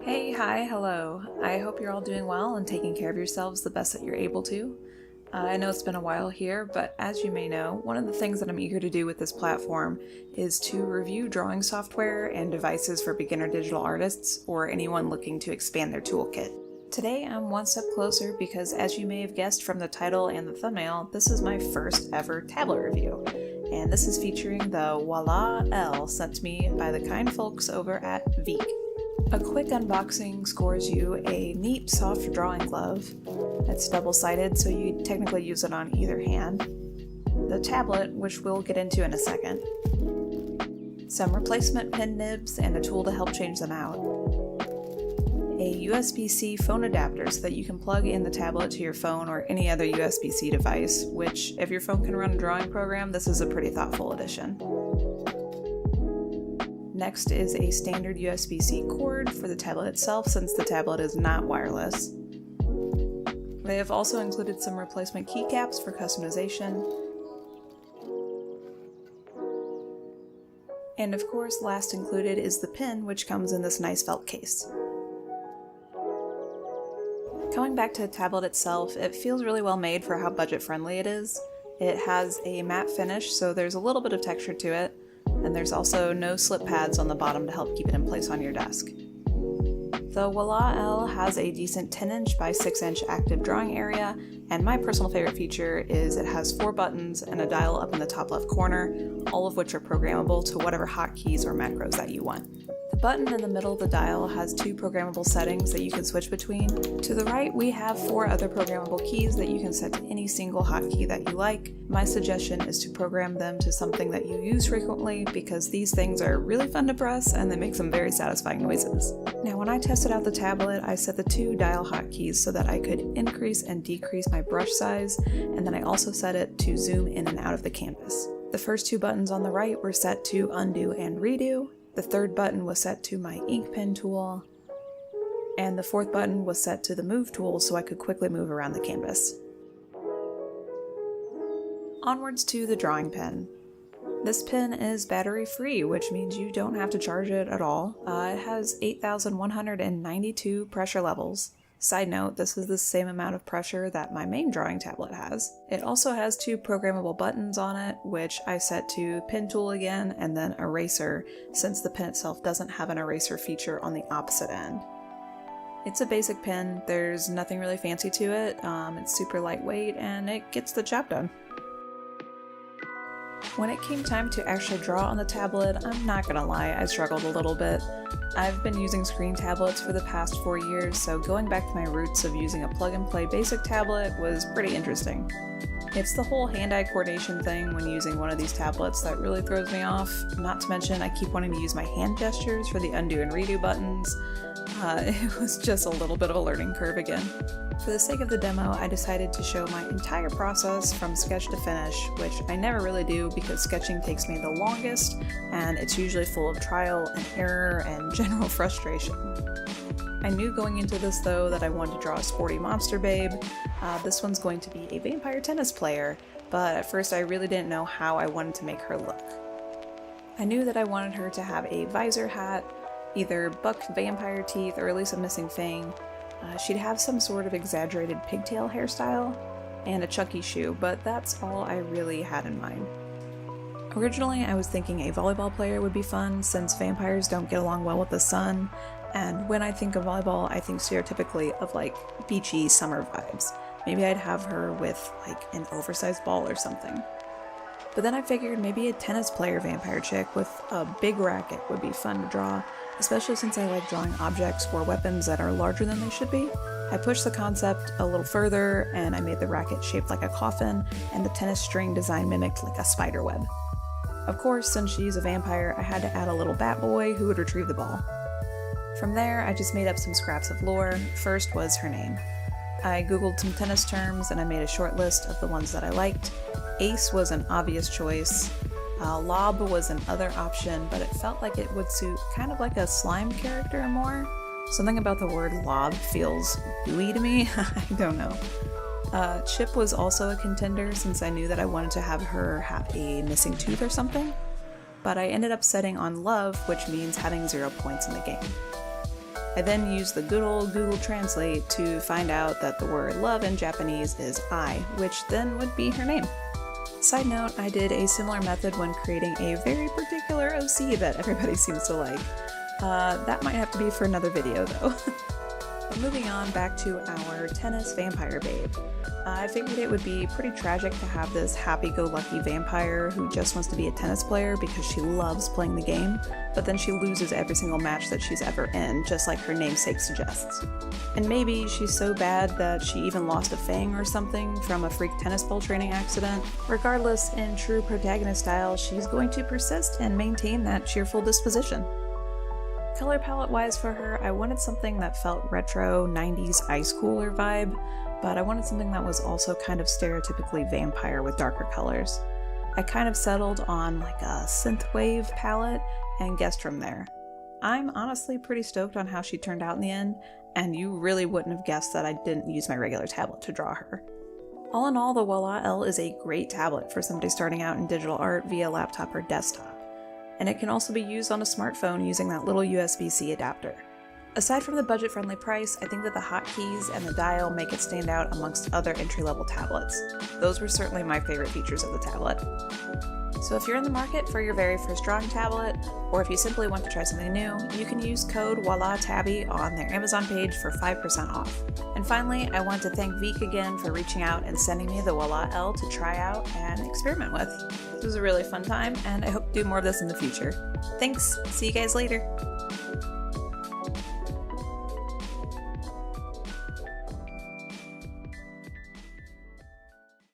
Hey, hi, hello. I hope you're all doing well and taking care of yourselves the best that you're able to. I know it's been a while here, but as you may know, one of the things that I'm eager to do with this platform is to review drawing software and devices for beginner digital artists or anyone looking to expand their toolkit. Today I'm one step closer because, as you may have guessed from the title and the thumbnail, this is my first ever tablet review. And this is featuring the Voila L sent to me by the kind folks over at Veikk. A quick unboxing scores you a neat soft drawing glove. It's double-sided, so you technically use it on either hand. The tablet, which we'll get into in a second. Some replacement pen nibs and a tool to help change them out. A USB-C phone adapter so that you can plug in the tablet to your phone or any other USB-C device, which, if your phone can run a drawing program, this is a pretty thoughtful addition. Next is a standard USB-C cord for the tablet itself, since the tablet is not wireless. They have also included some replacement keycaps for customization. And of course, last included is the pen, which comes in this nice felt case. Coming back to the tablet itself, it feels really well made for how budget-friendly it is. It has a matte finish, so there's a little bit of texture to it. And there's also no slip pads on the bottom to help keep it in place on your desk. The Voila L has a decent 10-inch by 6-inch active drawing area, and my personal favorite feature is it has 4 buttons and a dial up in the top left corner, all of which are programmable to whatever hotkeys or macros that you want. The button in the middle of the dial has 2 programmable settings that you can switch between. To the right, we have 4 other programmable keys that you can set to any single hotkey that you like. My suggestion is to program them to something that you use frequently, because these things are really fun to press and they make some very satisfying noises. Now, when I tested out the tablet, I set the 2 dial hotkeys so that I could increase and decrease my brush size, and then I also set it to zoom in and out of the canvas. The first 2 buttons on the right were set to undo and redo. The third button was set to my ink pen tool, and the fourth button was set to the move tool so I could quickly move around the canvas. Onwards to the drawing pen. This pen is battery free, which means you don't have to charge it at all. It has 8,192 pressure levels. Side note, this is the same amount of pressure that my main drawing tablet has. It also has 2 programmable buttons on it, which I set to pen tool again and then eraser, since the pen itself doesn't have an eraser feature on the opposite end. It's a basic pen, there's nothing really fancy to it, it's super lightweight and it gets the job done. When it came time to actually draw on the tablet, I'm not gonna lie, I struggled a little bit. I've been using screen tablets for the past 4 years, so going back to my roots of using a plug-and-play basic tablet was pretty interesting. It's the whole hand-eye coordination thing when using one of these tablets that really throws me off, not to mention I keep wanting to use my hand gestures for the undo and redo buttons. It was just a little bit of a learning curve again. For the sake of the demo, I decided to show my entire process from sketch to finish, which I never really do because sketching takes me the longest, and it's usually full of trial and error and general frustration. I knew going into this though that I wanted to draw a sporty monster babe. This one's going to be a vampire tennis player, but at first I really didn't know how I wanted to make her look. I knew that I wanted her to have a visor hat, either buck vampire teeth or at least a missing fang. She'd have some sort of exaggerated pigtail hairstyle, and a chunky shoe, but that's all I really had in mind. Originally, I was thinking a volleyball player would be fun, since vampires don't get along well with the sun, and when I think of volleyball, I think stereotypically of like beachy summer vibes. Maybe I'd have her with like an oversized ball or something. But then I figured maybe a tennis player vampire chick with a big racket would be fun to draw, especially since I like drawing objects or weapons that are larger than they should be. I pushed the concept a little further, and I made the racket shaped like a coffin, and the tennis string design mimicked like a spider web. Of course, since she's a vampire, I had to add a little bat boy who would retrieve the ball. From there, I just made up some scraps of lore. First was her name. I googled some tennis terms, and I made a short list of the ones that I liked. Ace was an obvious choice. Lob was another option, but it felt like it would suit kind of like a slime character more. Something about the word lob feels gooey to me, I don't know. Chip was also a contender since I knew that I wanted to have her have a missing tooth or something, but I ended up setting on love, which means having 0 points in the game. I then used the good old Google Translate to find out that the word love in Japanese is I, which then would be her name. Side note, I did a similar method when creating a very particular OC that everybody seems to like. That might have to be for another video though. But moving on back to our tennis vampire babe. I figured it would be pretty tragic to have this happy-go-lucky vampire who just wants to be a tennis player because she loves playing the game, but then she loses every single match that she's ever in, just like her namesake suggests. And maybe she's so bad that she even lost a fang or something from a freak tennis ball training accident. Regardless, in true protagonist style, she's going to persist and maintain that cheerful disposition. Color palette wise for her, I wanted something that felt retro 90s ice cooler vibe, but I wanted something that was also kind of stereotypically vampire with darker colors. I kind of settled on like a synthwave palette and guessed from there. I'm honestly pretty stoked on how she turned out in the end, and you really wouldn't have guessed that I didn't use my regular tablet to draw her. All in all, the Voila L is a great tablet for somebody starting out in digital art via laptop or desktop. And it can also be used on a smartphone using that little USB-C adapter. Aside from the budget-friendly price, I think that the hotkeys and the dial make it stand out amongst other entry-level tablets. Those were certainly my favorite features of the tablet. So if you're in the market for your very first drawing tablet, or if you simply want to try something new, you can use code WOILATABBY on their Amazon page for 5% off. And finally, I want to thank Veikk again for reaching out and sending me the Voila L to try out and experiment with. This was a really fun time, and I hope to do more of this in the future. Thanks! See you guys later!